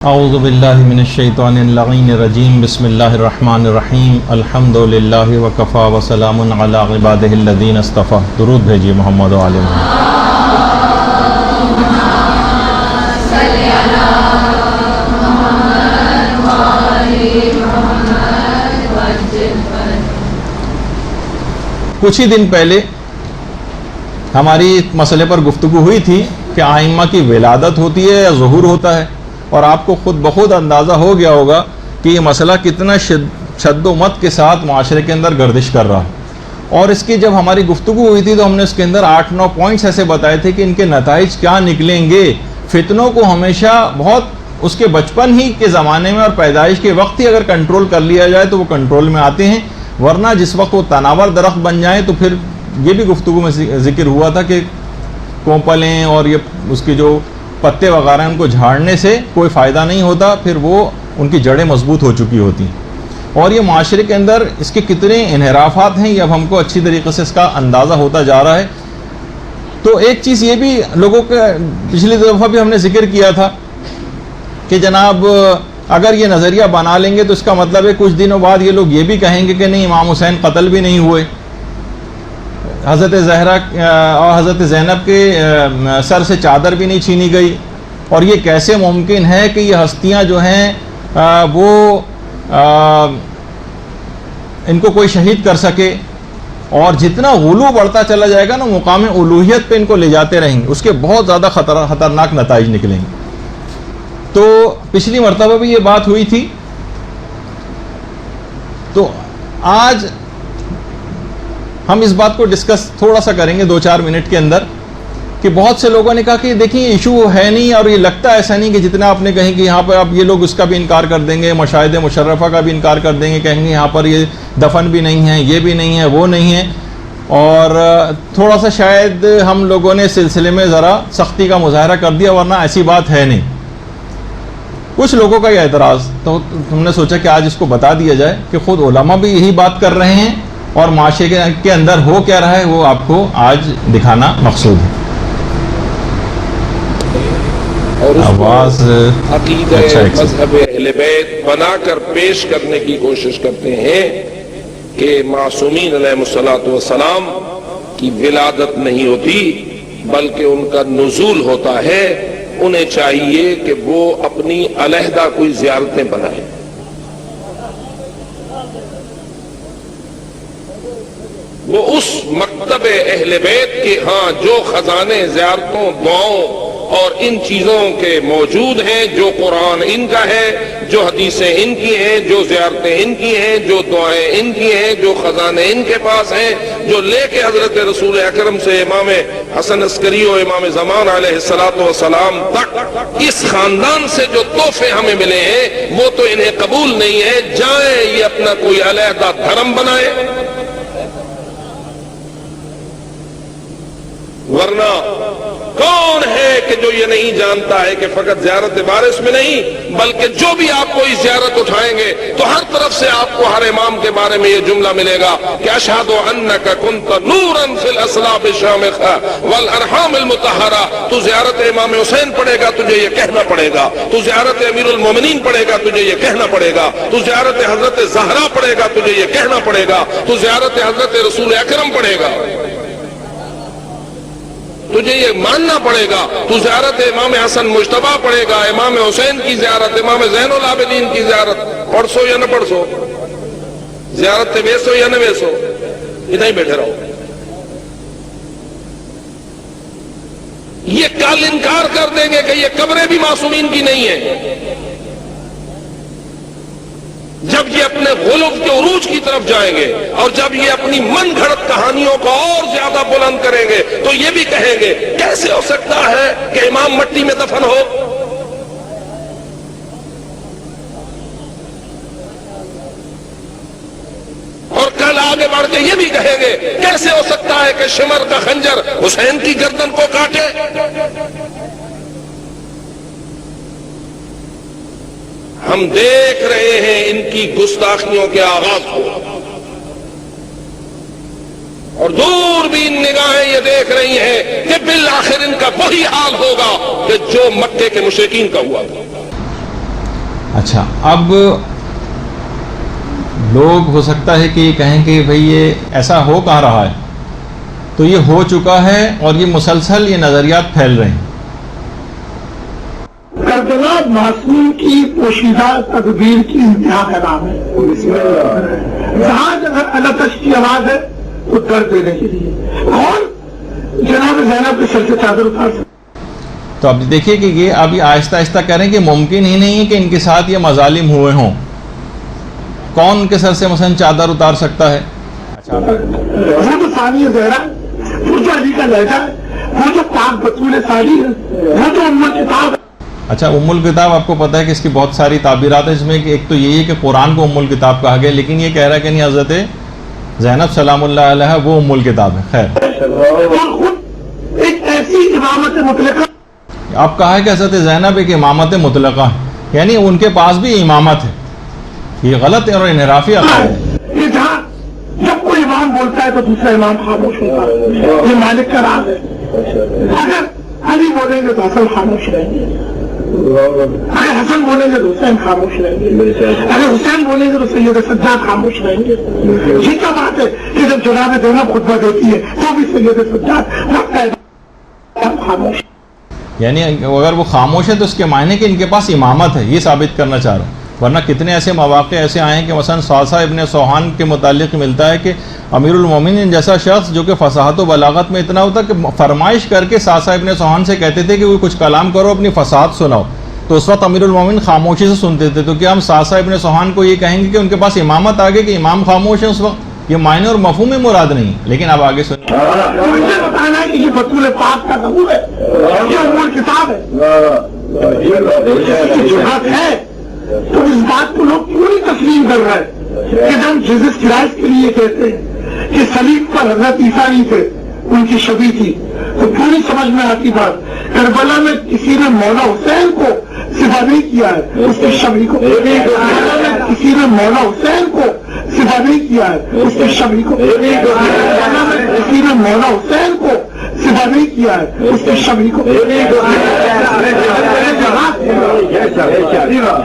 اعوذ باللہ من الشیطان اللعین الرجیم بسم اللہ الرحمن الرحیم الحمدللہ وکفا وسلام علی عبادہ الذین اصطفیٰ. درود بھیجیے محمد و آل محمد. کچھ ہی دن پہلے ہماری مسئلے پر گفتگو ہوئی تھی کہ ائمہ کی ولادت ہوتی ہے یا ظہور ہوتا ہے، اور آپ کو خود بخود اندازہ ہو گیا ہوگا کہ یہ مسئلہ کتنا شد و مت کے ساتھ معاشرے کے اندر گردش کر رہا ہے. اور اس کی جب ہماری گفتگو ہوئی تھی تو ہم نے اس کے اندر 8-9 پوائنٹس ایسے بتائے تھے کہ ان کے نتائج کیا نکلیں گے. فتنوں کو ہمیشہ بہت اس کے بچپن ہی کے زمانے میں اور پیدائش کے وقت ہی اگر کنٹرول کر لیا جائے تو وہ کنٹرول میں آتے ہیں، ورنہ جس وقت وہ تناور درخت بن جائیں تو پھر یہ بھی گفتگو میں ذکر ہوا تھا کہ کوپلیں اور یہ اس کے جو پتے وغیرہ ان کو جھاڑنے سے کوئی فائدہ نہیں ہوتا، پھر وہ ان کی جڑیں مضبوط ہو چکی ہوتی. اور یہ معاشرے کے اندر اس کے کتنے انحرافات ہیں یہ اب ہم کو اچھی طریقے سے اس کا اندازہ ہوتا جا رہا ہے. تو ایک چیز یہ بھی لوگوں کے پچھلی دفعہ بھی ہم نے ذکر کیا تھا کہ جناب اگر یہ نظریہ بنا لیں گے تو اس کا مطلب ہے کچھ دنوں بعد یہ لوگ یہ بھی کہیں گے کہ نہیں امام حسین قتل بھی نہیں ہوئے، حضرت زہرا اور حضرت زینب کے سر سے چادر بھی نہیں چھینی گئی، اور یہ کیسے ممکن ہے کہ یہ ہستیاں جو ہیں وہ ان کو کوئی شہید کر سکے. اور جتنا غلو بڑھتا چلا جائے گا نا مقام الوہیت پہ ان کو لے جاتے رہیں گے، اس کے بہت زیادہ خطرناک نتائج نکلیں گے. تو پچھلی مرتبہ بھی یہ بات ہوئی تھی. تو آج ہم اس بات کو ڈسکس تھوڑا سا کریں گے 2-4 منٹ کے اندر کہ بہت سے لوگوں نے کہا کہ دیکھیں یہ ایشو ہے نہیں، اور یہ لگتا ایسا نہیں کہ جتنا آپ نے کہیں کہ یہاں پر آپ یہ لوگ اس کا بھی انکار کر دیں گے، مشاہد مشرفہ کا بھی انکار کر دیں گے، کہیں گے یہاں پر یہ دفن بھی نہیں ہے، یہ بھی نہیں ہے، وہ نہیں ہے. اور تھوڑا سا شاید ہم لوگوں نے سلسلے میں ذرا سختی کا مظاہرہ کر دیا، ورنہ ایسی بات ہے نہیں. کچھ لوگوں کا یہ اعتراض تو ہم نے سوچا کہ آج اس کو بتا دیا جائے کہ خود علماء بھی یہی بات کر رہے ہیں، اور معاشرے کے اندر ہو کیا رہا ہے وہ آپ کو آج دکھانا مقصود ہے. اور آواز عقیدہ مذہب اہل بیت بنا کر پیش کرنے کی کوشش کرتے ہیں کہ معصومین علیہ الصلوۃ والسلام کی ولادت نہیں ہوتی بلکہ ان کا نزول ہوتا ہے. انہیں چاہیے کہ وہ اپنی علیحدہ کوئی زیارتیں بنائیں. وہ اس مکتب اہل بیت کے ہاں جو خزانے زیارتوں دعاؤں اور ان چیزوں کے موجود ہیں، جو قرآن ان کا ہے، جو حدیثیں ان کی ہیں، جو زیارتیں ان کی ہیں، جو دعائیں ان کی ہیں، جو خزانے ان کے پاس ہیں، جو لے کے حضرت رسول اکرم سے امام حسن عسکری و امام زمان علیہ الصلوۃ والسلام تک اس خاندان سے جو تحفے ہمیں ملے ہیں وہ تو انہیں قبول نہیں ہے. جائیں یہ اپنا کوئی علیحدہ دھرم بنائے، ورنہ کون ہے کہ جو یہ نہیں جانتا ہے کہ فقط زیارت وارث میں نہیں بلکہ جو بھی آپ کوئی زیارت اٹھائیں گے تو ہر طرف سے آپ کو ہر امام کے بارے میں یہ جملہ ملے گا کہ اشہد انک کنت نورا فی الاصلاب الشامخہ والارحام المطہرہ. تو زیارت امام حسین پڑھے گا تجھے یہ کہنا پڑے گا، تو زیارت امیر المومنین پڑھے گا تجھے یہ کہنا پڑے گا، تو زیارت حضرت زہرا پڑھے گا تجھے یہ کہنا پڑے گا، تو زیارت حضرت رسول اکرم پڑھے گا تجھے یہ ماننا پڑے گا، تو زیارت امام حسن مجتبیٰ پڑھے گا، امام حسین کی زیارت، امام زین العابدین کی زیارت پڑھ سو یا نہ پڑھ سو، زیارت تے ویسو یا نہ ویسو، ادھر ہی بیٹھے رہو. یہ کل انکار کر دیں گے کہ یہ قبریں بھی معصومین کی نہیں ہیں. جب یہ اپنے غلو کے عروج کی طرف جائیں گے اور جب یہ اپنی من گھڑت کہانیوں کو اور زیادہ بلند کریں گے تو یہ بھی کہیں گے کیسے ہو سکتا ہے کہ امام مٹی میں دفن ہو. اور کل آگے بڑھ کے یہ بھی کہیں گے کیسے ہو سکتا ہے کہ شمر کا خنجر حسین کی گردن کو کاٹے. ہم دیکھ رہے ہیں ان کی گستاخیوں کے آغاز کو، اور دور بھی ان نگاہیں یہ دیکھ رہی ہیں کہ بالآخر ان کا وہی حال ہوگا کہ جو مکے کے مشرکین کا ہوا تھا. اچھا، اب لوگ ہو سکتا ہے کہ یہ کہیں کہ بھئی یہ ایسا ہو کہاں رہا ہے، تو یہ ہو چکا ہے اور یہ مسلسل یہ نظریات پھیل رہے ہیں۔ کربلا معصوم کی پوشیدہ تدبیر کی انتہا کا نام ہے۔ جہاں جگہ اللہ تش کی آواز ہے تو درد دینے کے لیے، اور جناب زینب کے سر سے چادر اتار سکتے۔ تو اب دیکھیے کہ یہ ابھی آہستہ آہستہ کہہ رہے ہیں کہ ممکن ہی نہیں ہے کہ ان کے ساتھ یہ مظالم ہوئے ہوں۔ کون ان کے سر سے مثلا چادر اتار سکتا ہے؟ وہ جو ثانی زہرا، وہ جو علی کا لہجہ ہے، وہ جو پاک بطول ثانی ہے، وہ جو ام الکتاب ہے۔ اچھا، ام الکتاب آپ کو پتہ ہے کہ اس کی بہت ساری تعبیرات ہیں، اس میں ایک تو یہی ہے کہ قرآن کو ام الکتاب کہا گیا، لیکن یہ کہہ رہا ہے کہ نہیں، حضرت زینب سلام اللہ علیہ وہ ام الکتاب ہے۔ خیر، اور خود ایک ایسی امامت مطلقہ، آپ کہا ہے کہ حضرت زینب ایک امامت مطلقہ ہے، یعنی ان کے پاس بھی امامت ہے۔ یہ غلط اور انحرافی عقائد ہے۔ یہ جہاں جب کوئی امام بولتا ہے تو دوسرا امام خاموش ہوتا ہے، یہ مالک کا راز ہے۔ اگر علی بولیں گے تو حسن خاموش رہیں گے، اگر حسن بولیں گے تو حسین خاموش رہیں گے، اگر حسین بولیں گے تو سید سجاد خاموش رہیں گے۔ یہ کیا بات ہے کہ جب جناب زینب خطبہ دیتی ہے تو بھی سید سجاد خاموش۔ یعنی اگر وہ خاموش ہے تو اس کے معنی کہ ان کے پاس امامت ہے، یہ ثابت کرنا چاہ رہا ہوں۔ ورنہ کتنے ایسے مواقع ایسے آئے ہیں کہ مثلا صاصہ ابن سوحان کے متعلق ملتا ہے کہ امیر المومنین جیسا شخص جو کہ فصاحت و بلاغت میں اتنا ہوتا کہ فرمائش کر کے صاصہ ابن سوحان سے کہتے تھے کہ وہ کچھ کلام کرو، اپنی فصاحت سناؤ، تو اس وقت امیر المومنین خاموشی سے سنتے تھے۔ تو کیا ہم صاصہ ابن سوحان کو یہ کہیں گے کہ ان کے پاس امامت آگے کہ امام خاموش ہے اس وقت؟ یہ معنی اور مفہوم مراد نہیں، لیکن اب آگے سنیں۔ مجھے بتانا ہے کہ یہ بطول پاک کا ظہور ہے، یہ ام الکتاب ہے، یہ جہاد ہے، تو اس بات کو لوگ کیوں نہیں تسلیم کر رہے ہیں کہ جب جیزس کرائسٹ کے لیے کہتے ہیں کہ صلیب پر حضرت عیسیٰ نہیں تھے، ان کی شبیہ تھی، تو پوری سمجھ میں آتی بات۔ کربلا میں کسی نے مولا حسین کو صفا نہیں کیا ہے، اس کی شبیہ کو۔ کربلا میں کسی نے مولا حسین کو صفا نہیں کیا ہے، اس کی شبیہ کو۔ کربلا میں کسی نے مولا حسین کو صفا نہیں کیا ہے، اس کی شبیہ کو۔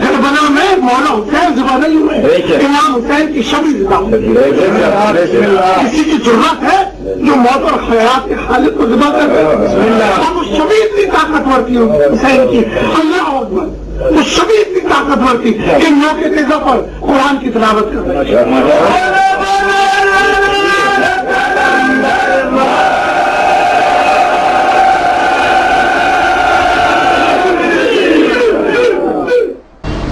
کربلا میں مولا حسین ذبح نہیں ہوئے، امام حسین کی شبیہ ذبح ہوئی۔ کسی کی ضرورت ہے جو موت اور خیرات کے خالق کو ذبح کر رہے ہیں، وہ شبیہ اتنی طاقتور تھی حسین کی، اللہ اکبر، وہ شبیہ اتنی طاقتور تھی کہ موقع تیزہ پر قرآن کی تلاوت کر رہے ہیں۔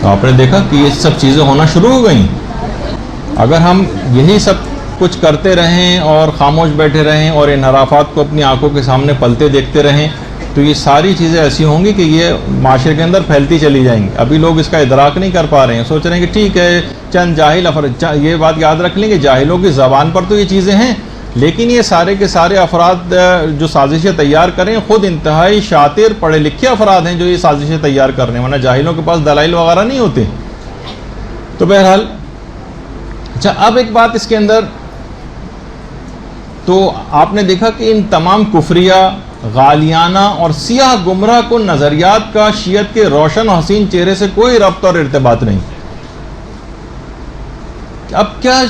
آپ نے دیکھا کہ یہ سب چیزیں ہونا شروع ہو گئیں۔ اگر ہم یہی سب کچھ کرتے رہیں اور خاموش بیٹھے رہیں اور انحرافات کو اپنی آنکھوں کے سامنے پلتے دیکھتے رہیں تو یہ ساری چیزیں ایسی ہوں گی کہ یہ معاشرے کے اندر پھیلتی چلی جائیں گی۔ ابھی لوگ اس کا ادراک نہیں کر پا رہے ہیں، سوچ رہے ہیں کہ ٹھیک ہے چند جاہل افراد، یہ بات یاد رکھ لیں کہ جاہلوں کی زبان پر تو یہ چیزیں ہیں، لیکن یہ سارے کے سارے افراد جو سازشیں تیار کریں خود انتہائی شاطر پڑھے لکھے افراد ہیں جو یہ سازشیں تیار کر رہے ہیں، ورنہ جاہلوں کے پاس دلائل وغیرہ نہیں ہوتے۔ تو بہرحال اچھا، اب ایک بات اس کے اندر، تو آپ نے دیکھا کہ ان تمام کفریہ، غالیانہ اور سیاہ گمراہ کو نظریات کا شیعت کے روشن و حسین چہرے سے کوئی ربط اور ارتباط نہیں۔ اب کیا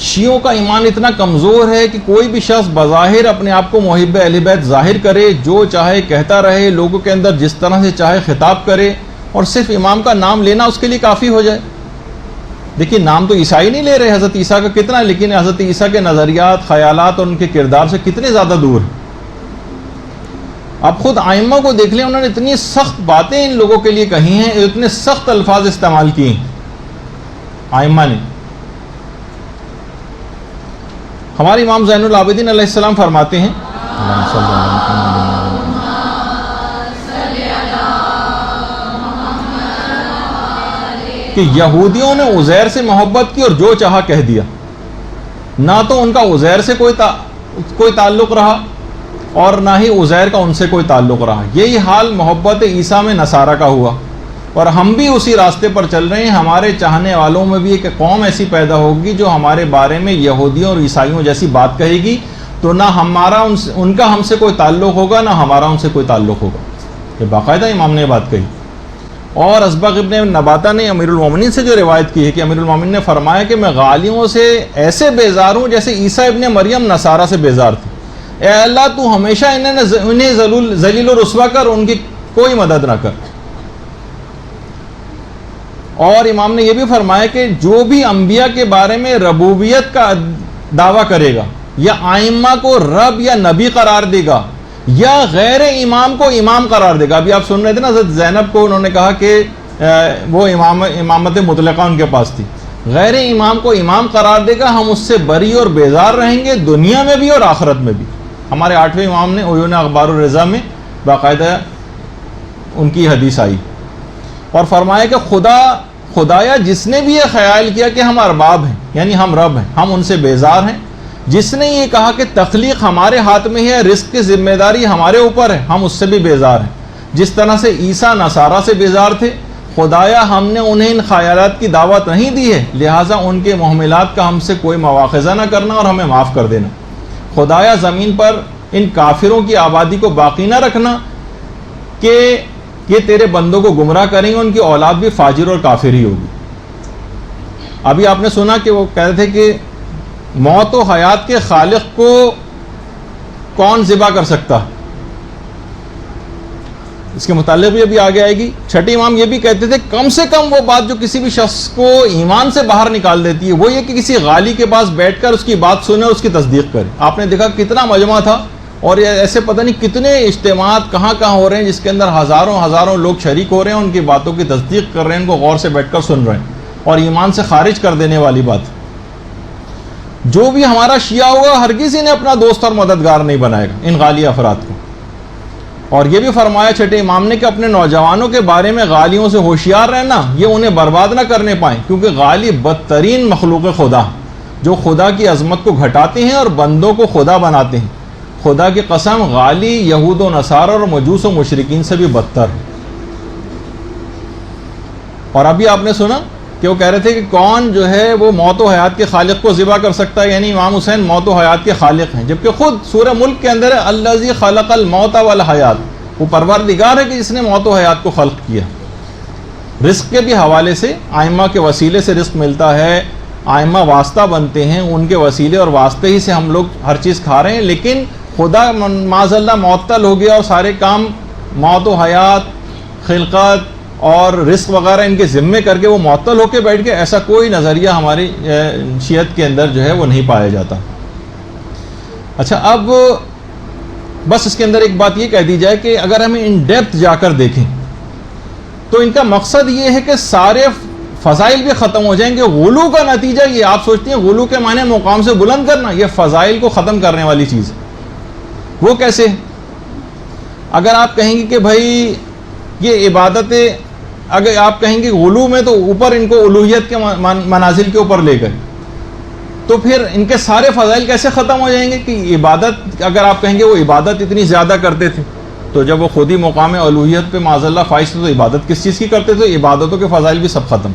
شیعوں کا ایمان اتنا کمزور ہے کہ کوئی بھی شخص بظاہر اپنے آپ کو محب اہل بیت ظاہر کرے، جو چاہے کہتا رہے، لوگوں کے اندر جس طرح سے چاہے خطاب کرے، اور صرف امام کا نام لینا اس کے لیے کافی ہو جائے؟ دیکھیے، نام تو عیسائی نہیں لے رہے حضرت عیسیٰ کا کتنا، لیکن حضرت عیسیٰ کے نظریات، خیالات اور ان کے کردار سے کتنے زیادہ دور ہیں۔ آپ خود آئمہ کو دیکھ لیں، انہوں نے اتنی سخت باتیں ان لوگوں کے لیے کہی ہیں، اتنے سخت الفاظ استعمال کیے ہیں آئمہ نے۔ ہمارے امام زین العابدین علیہ السلام فرماتے ہیں کہ یہودیوں نے عزیر سے محبت کی اور جو چاہا کہہ دیا، نہ تو ان کا عزیر سے کوئی تعلق رہا اور نہ ہی عزیر کا ان سے کوئی تعلق رہا۔ یہی حال محبت عیسیٰ میں نصارہ کا ہوا، اور ہم بھی اسی راستے پر چل رہے ہیں۔ ہمارے چاہنے والوں میں بھی ایک قوم ایسی پیدا ہوگی جو ہمارے بارے میں یہودیوں اور عیسائیوں جیسی بات کہے گی، تو نہ ہمارا ان کا ہم سے کوئی تعلق ہوگا، نہ ہمارا ان سے کوئی تعلق ہوگا۔ یہ باقاعدہ امام نے بات کہی۔ اور اسبغ ابن نباتہ نے امیر المومنین سے جو روایت کی ہے کہ امیر المومنین نے فرمایا کہ میں غالیوں سے ایسے بیزار ہوں جیسے عیسیٰ ابن مریم نصارہ سے بیزار تھے. اے اللہ تو ہمیشہ انہیں ذلیل و رسوا کر، ان کی کوئی مدد نہ کر. اور امام نے یہ بھی فرمایا کہ جو بھی انبیاء کے بارے میں ربوبیت کا دعویٰ کرے گا یا آئمہ کو رب یا نبی قرار دے گا یا غیر امام کو امام قرار دے گا. ابھی آپ سن رہے تھے نا حضرت زینب کو انہوں نے کہا کہ وہ امامت مطلقہ ان کے پاس تھی. غیر امام کو امام قرار دے گا، ہم اس سے بری اور بیزار رہیں گے دنیا میں بھی اور آخرت میں بھی. ہمارے 8ویں امام نے عیون اخبار الرضا میں باقاعدہ ان کی حدیث آئی اور فرمایا کہ خدایا جس نے بھی یہ خیال کیا کہ ہم ارباب ہیں یعنی ہم رب ہیں، ہم ان سے بیزار ہیں، جس نے یہ کہا کہ تخلیق ہمارے ہاتھ میں ہے، رزق کی ذمہ داری ہمارے اوپر ہے، ہم اس سے بھی بیزار ہیں. جس طرح سے عیسیٰ نصارہ سے بیزار تھے، خدایا ہم نے انہیں ان خیالات کی دعوت نہیں دی ہے، لہٰذا ان کے محملات کا ہم سے کوئی مواخذہ نہ کرنا اور ہمیں معاف کر دینا. خدایا زمین پر ان کافروں کی آبادی کو باقی نہ رکھنا کہ یہ تیرے بندوں کو گمراہ کریں گے، ان کی اولاد بھی فاجر اور کافر ہی ہوگی. ابھی آپ نے سنا کہ وہ کہہ رہے تھے کہ موت و حیات کے خالق کو کون ذبح کر سکتا، اس کے متعلق بھی ابھی آگے آئے گی. چھٹے امام یہ بھی کہتے تھے کم سے کم وہ بات جو کسی بھی شخص کو ایمان سے باہر نکال دیتی ہے وہ یہ کہ کسی غالی کے پاس بیٹھ کر اس کی بات سنے اور اس کی تصدیق کرے. آپ نے دیکھا کتنا مجمع تھا اور ایسے پتہ نہیں کتنے اجتماعات کہاں ہو رہے ہیں جس کے اندر ہزاروں لوگ شریک ہو رہے ہیں، ان کی باتوں کی تصدیق کر رہے ہیں، ان کو غور سے بیٹھ کر سن رہے ہیں اور ایمان سے خارج کر دینے والی بات. جو بھی ہمارا شیعہ ہوگا ہرگز انہیں اپنا دوست اور مددگار نہیں بنائے گا ان غالی افراد کو. اور یہ بھی فرمایا چھٹے امام نے کہ اپنے نوجوانوں کے بارے میں غالیوں سے ہوشیار رہنا، یہ انہیں برباد نہ کرنے پائیں، کیونکہ غالی بدترین مخلوق خدا جو خدا کی عظمت کو گھٹاتے ہیں اور بندوں کو خدا بناتے ہیں. خدا کی قسم غالی یہود و نصارہ اور مجوس و مشرکین سے بھی بدتر ہے. اور ابھی آپ نے سنا کہ وہ کہہ رہے تھے کہ کون جو ہے وہ موت و حیات کے خالق کو ذبح کر سکتا ہے، یعنی امام حسین موت و حیات کے خالق ہیں، جبکہ خود سورہ ملک کے اندر ہے الذی خلق الموت والحیات، وہ پروردگار ہے کہ جس نے موت و حیات کو خلق کیا. رزق کے بھی حوالے سے آئمہ کے وسیلے سے رزق ملتا ہے، آئمہ واسطہ بنتے ہیں، ان کے وسیلے اور واسطے ہی سے ہم لوگ ہر چیز کھا رہے ہیں. لیکن خدا معاذ اللہ معطل ہو گیا اور سارے کام موت و حیات، خلقت اور رزق وغیرہ ان کے ذمے کر کے وہ معطل ہو کے بیٹھ گئے. ایسا کوئی نظریہ ہماری شیعت کے اندر جو ہے وہ نہیں پایا جاتا. اچھا، اب بس اس کے اندر ایک بات یہ کہہ دی جائے کہ اگر ہمیں ان ڈیپتھ جا کر دیکھیں تو ان کا مقصد یہ ہے کہ سارے فضائل بھی ختم ہو جائیں گے. غلو کا نتیجہ یہ، آپ سوچتے ہیں غلو کے معنی مقام سے بلند کرنا، یہ فضائل کو ختم کرنے والی چیز. وہ کیسے؟ اگر آپ کہیں گے کہ بھائی یہ عبادتیں، اگر آپ کہیں گے غلو میں تو اوپر ان کو الوہیت کے منازل کے اوپر لے گئے، تو پھر ان کے سارے فضائل کیسے ختم ہو جائیں گے؟ کہ عبادت، اگر آپ کہیں گے وہ عبادت اتنی زیادہ کرتے تھے تو جب وہ خود ہی مقام الوہیت پہ معاذ اللہ فائز تھے تو عبادت کس چیز کی کرتے تھے؟ عبادتوں کے فضائل بھی سب ختم.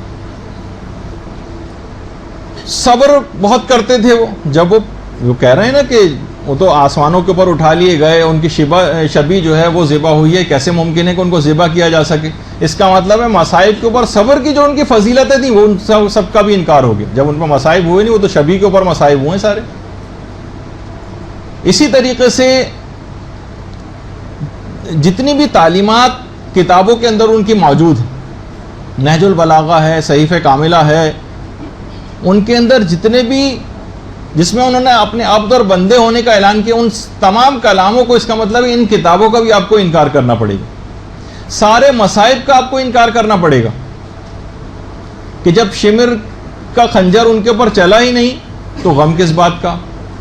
صبر بہت کرتے تھے وہ، جب وہ کہہ رہے ہیں نا کہ وہ تو آسمانوں کے اوپر اٹھا لیے گئے، ان کی شبی جو ہے وہ ذبح ہوئی ہے، کیسے ممکن ہے کہ ان کو ذبح کیا جا سکے؟ اس کا مطلب ہے مصائب کے اوپر صبر کی جو ان کی فضیلتیں تھیں وہ ان سب کا بھی انکار ہو گیا. جب ان پر مصائب ہوئے نہیں، وہ تو شبی کے اوپر مصائب ہوئے سارے. اسی طریقے سے جتنی بھی تعلیمات کتابوں کے اندر ان کی موجود ہیں، نہج البلاغہ ہے، صحیفہ کاملہ ہے، ان کے اندر جتنے بھی جس میں انہوں نے اپنے عبد اور بندے ہونے کا اعلان کیا، ان تمام کلاموں کو، اس کا مطلب ہے ان کتابوں کا بھی آپ کو انکار کرنا پڑے گا. سارے مصائب کا آپ کو انکار کرنا پڑے گا کہ جب شمر کا خنجر ان کے اوپر چلا ہی نہیں تو غم کس بات کا،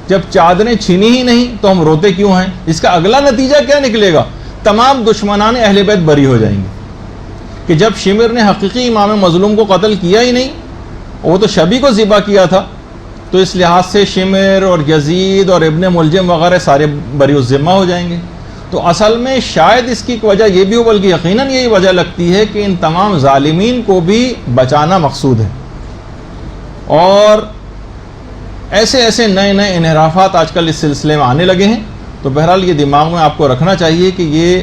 جب چادریں چھینی ہی نہیں تو ہم روتے کیوں ہیں. اس کا اگلا نتیجہ کیا نکلے گا؟ تمام دشمنان اہل بیت بری ہو جائیں گے کہ جب شمر نے حقیقی امام مظلوم کو قتل کیا ہی نہیں، وہ تو شبی کو ذبح کیا تھا، تو اس لحاظ سے شمر اور یزید اور ابن ملجم وغیرہ سارے بری الذمہ ہو جائیں گے. تو اصل میں شاید اس کی وجہ یہ بھی ہو، بلکہ یقیناً یہی وجہ لگتی ہے کہ ان تمام ظالمین کو بھی بچانا مقصود ہے. اور ایسے نئے انحرافات آج کل اس سلسلے میں آنے لگے ہیں. تو بہرحال یہ دماغ میں آپ کو رکھنا چاہیے کہ یہ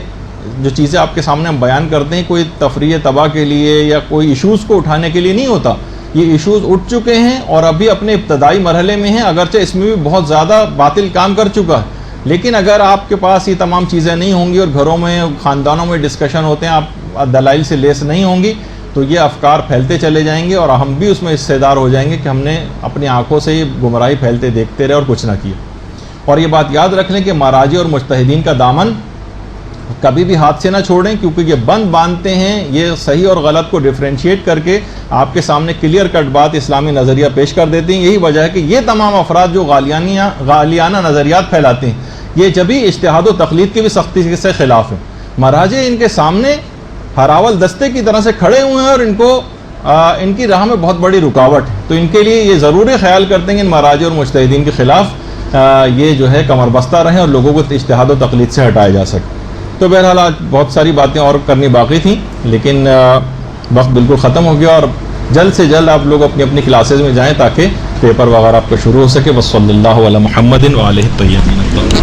جو چیزیں آپ کے سامنے ہم بیان کرتے ہیں کوئی تفریح تباہ کے لیے یا کوئی ایشوز کو اٹھانے کے لیے نہیں ہوتا. یہ ایشوز اٹھ چکے ہیں اور ابھی اپنے ابتدائی مرحلے میں ہیں، اگرچہ اس میں بھی بہت زیادہ باطل کام کر چکا ہے، لیکن اگر آپ کے پاس یہ تمام چیزیں نہیں ہوں گی اور گھروں میں خاندانوں میں ڈسکشن ہوتے ہیں، آپ دلائل سے لیس نہیں ہوں گی، تو یہ افکار پھیلتے چلے جائیں گے اور ہم بھی اس میں حصے دار ہو جائیں گے کہ ہم نے اپنی آنکھوں سے یہ گمراہی پھیلتے دیکھتے رہے اور کچھ نہ کیے. اور یہ بات یاد رکھ لیں کہ مراجع اور مجتہدین کا دامن کبھی بھی ہاتھ سے نہ چھوڑیں، کیونکہ یہ بند باندھتے ہیں، یہ صحیح اور غلط کو ڈیفرینشیٹ کر کے آپ کے سامنے کلیئر کٹ بات اسلامی نظریہ پیش کر دیتے ہیں. یہی وجہ ہے کہ یہ تمام افراد جو غالیانہ نظریات پھیلاتے ہیں، یہ جبھی اجتہاد و تقلید کے بھی سختی سے خلاف ہیں. مراجع ان کے سامنے ہراول دستے کی طرح سے کھڑے ہوئے ہیں اور ان کی راہ میں بہت بڑی رکاوٹ ہے، تو ان کے لیے یہ ضروری خیال کرتے ہیں کہ ان مراجع اور مجتہدین کے خلاف یہ جو ہے کمر بستہ رہیں اور لوگوں کو اجتہاد و تقلید سے ہٹایا جا سکے. تو بہرحال آج بہت ساری باتیں اور کرنی باقی تھیں، لیکن وقت بالکل ختم ہو گیا، اور جلد سے جلد آپ لوگ اپنی اپنی کلاسز میں جائیں تاکہ پیپر وغیرہ آپ کا شروع ہو سکے. وصلی اللہ علی محمد وآلہ الطیبین.